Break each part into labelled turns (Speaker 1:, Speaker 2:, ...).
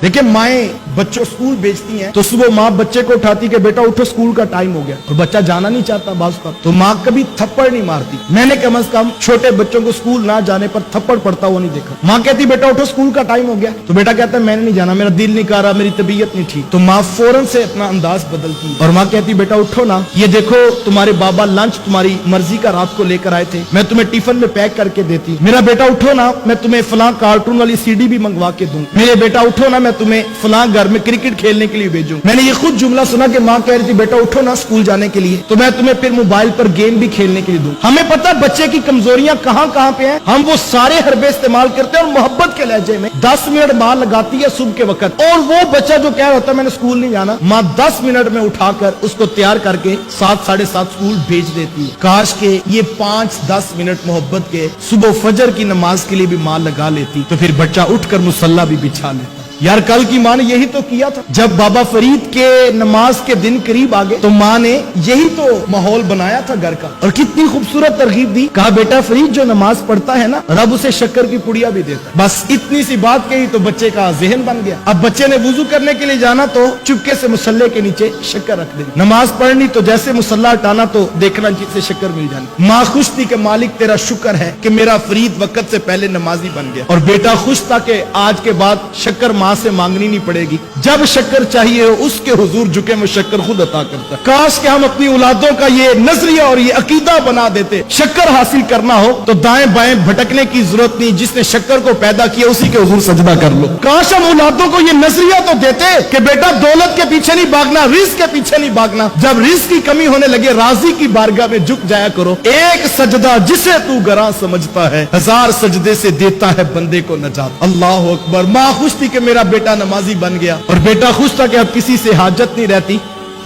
Speaker 1: देखिए माएँ बच्चों स्कूल भेजती हैं तो सुबह माँ बच्चे को उठाती कि बेटा उठो स्कूल का टाइम हो गया, और बच्चा जाना नहीं चाहता बाज़ का, तो माँ कभी थप्पड़ नहीं मारती। मैंने कम से कम छोटे बच्चों को स्कूल ना जाने पर थप्पड़ पड़ता हुआ नहीं देखा। माँ कहती बेटा उठो स्कूल का टाइम हो गया, तो बेटा कहता है मैंने नहीं जाना, मेरा दिल नहीं कर रहा, मेरी तबीयत नहीं ठीक। तो माँ फौरन से अपना अंदाज बदलती और माँ कहती बेटा उठो ना, ये देखो तुम्हारे बाबा लंच तुम्हारी मर्जी का रात को लेकर आए थे, मैं तुम्हें टिफिन में पैक करके देती। मेरा बेटा उठो ना, मैं तुम्हें फलां कार्टून वाली सीडी भी मंगवा के दूं। मेरे बेटा उठो ना, मैं तुम्हें फलां घर में क्रिकेट खेलने के लिए भेजूं। मैंने ये खुद जुमला सुना कि माँ कह रही थी बेटा उठो ना स्कूल जाने के लिए, तो मैं तुम्हें फिर मोबाइल पर गेम भी खेलने के लिए दूं। हमें पता है बच्चे की कमजोरियां कहां कहां पे हैं, हम वो सारे हरबे इस्तेमाल करते हैं और मोहब्बत के लहजे में 10 मिनट माँ लगाती है सुबह के वक्त, और वो बच्चा जो कह रहा होता है मैंने स्कूल नहीं जाना, माँ 10 मिनट में उठाकर उसको तैयार करके 7 साढ़े 7 स्कूल भेज देती है। काश के ये 5-10 मिनट मोहब्बत के सुबह फजर की नमाज के लिए भी माँ लगा लेती, तो फिर बच्चा उठकर मुसल्ला भी बिछा लेता। यार कल की माँ ने यही तो किया था, जब बाबा फरीद के नमाज के दिन करीब आ गए तो माँ ने यही तो माहौल बनाया था घर का, और कितनी खूबसूरत तरगीब दी। कहा बेटा फरीद जो नमाज पढ़ता है ना, रब उसे शक्कर की पुड़िया भी देता है। बस इतनी सी बात कही तो बच्चे का जहन बन गया। अब बच्चे ने वुजू करने के लिए जाना तो चुपके से मुसल्ले के नीचे शक्कर रख दी, नमाज पढ़नी तो जैसे मुसल्ला हटाना तो देखना जिससे शक्कर मिल जानी। माँ खुश थी कि मालिक तेरा शुक्र है कि मेरा फरीद वक्त से पहले नमाजी बन गया, और बेटा खुश था कि आज के बाद शक्कर माँ से मांगनी नहीं पड़ेगी, जब शक्कर चाहिए हो उसके हुजूर झुके में शक्कर खुद अता करता है। काश कि हम अपनी औलादों का ये नजरिया और ये अकीदा बना देते, शक्कर हासिल करना हो तो दाएं बाएं भटकने की जरूरत नहीं, जिसने शक्कर को पैदा किया उसी के हुजूर सजदा कर लो। काश हम औलादों को ये नजरिया तो देते कि बेटा दौलत के पीछे नहीं भागना, रिस्क के पीछे नहीं भागना, जब रिस्क की कमी होने लगे राजी की बारगाह में झुक जाया करो। एक सजदा जिसे तू गरा समझता है, 1000 सजदे से देता है बंदे को नजात। अल्लाह अकबर। माँ खुश थी कि मेरा बेटा नमाजी बन गया, और बेटा खुश था कि अब किसी से हाजत नहीं रहती,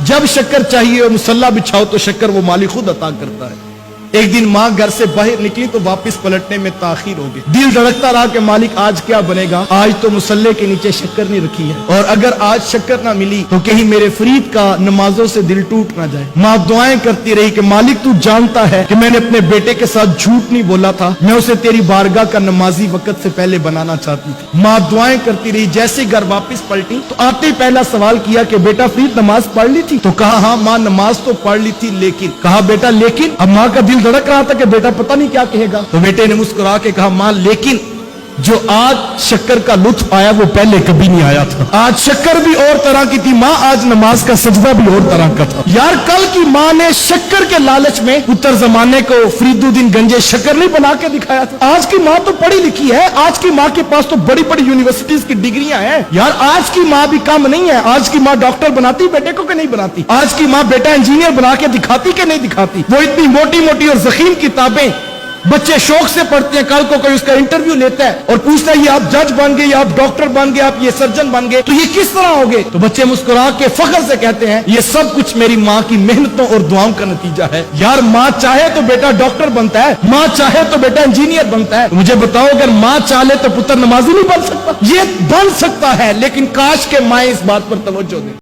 Speaker 1: जब शक्कर चाहिए और मुसल्ला बिछाओ तो शक्कर वो मालिक खुद अता करता है। एक दिन माँ घर से बाहर निकली तो वापस पलटने में ताखीर हो गई। दिल धड़कता रहा कि मालिक आज क्या बनेगा, आज तो मुसल्ले के नीचे शक्कर नहीं रखी है, और अगर आज शक्कर ना मिली तो कहीं मेरे फरीद का नमाजों से दिल टूट ना जाए। माँ दुआएं करती रही कि मालिक तू जानता है कि मैंने अपने बेटे के साथ झूठ नहीं बोला था, मैं उसे तेरी बारगाह का नमाजी वक्त से पहले बनाना चाहती थी। माँ दुआएं करती रही। जैसे घर वापस पलटी तो आते ही पहला सवाल किया कि बेटा फरीद नमाज पढ़ ली थी, तो कहा हाँ माँ नमाज तो पढ़ ली थी, लेकिन। कहा बेटा लेकिन? अब माँ का दिल धड़क रहा था कि बेटा पता नहीं क्या कहेगा, तो बेटे ने मुस्कुरा के कहा मां लेकिन जो आज शक्कर का लुत्फ आया वो पहले कभी नहीं आया था। आज शक्कर भी और तरह की थी मां, आज नमाज का सजदा भी और तरह का था। यार कल की मां ने शक्कर के लालच में उत्तर जमाने को फरीदुद्दीन गंजे शक्कर नहीं बना के दिखाया था। आज की मां तो पढ़ी लिखी है, आज की मां के पास तो बड़ी बड़ी यूनिवर्सिटीज की डिग्रियां हैं। यार आज की मां भी कम नहीं है, आज की मां डॉक्टर बनाती बेटे को कि नहीं बनाती, आज की मां बेटा इंजीनियर बना के दिखाती कि नहीं दिखाती। वो इतनी मोटी मोटी और जखीम किताबें बच्चे शौक से पढ़ते हैं, कल को कोई उसका इंटरव्यू लेता है और पूछता है ये आप जज बन गए, ये आप डॉक्टर बन गए, आप ये सर्जन बन गए, तो ये किस तरह हो गए? तो बच्चे मुस्कुरा के फख्र से कहते हैं ये सब कुछ मेरी माँ की मेहनतों और दुआओं का नतीजा है। यार माँ चाहे तो बेटा डॉक्टर बनता है, माँ चाहे तो बेटा इंजीनियर बनता है। तो मुझे बताओ अगर माँ चाहे तो पुत्र नमाजी नहीं बन सकता? ये बन सकता है, लेकिन काश के माँ इस बात पर तवज्जो दें।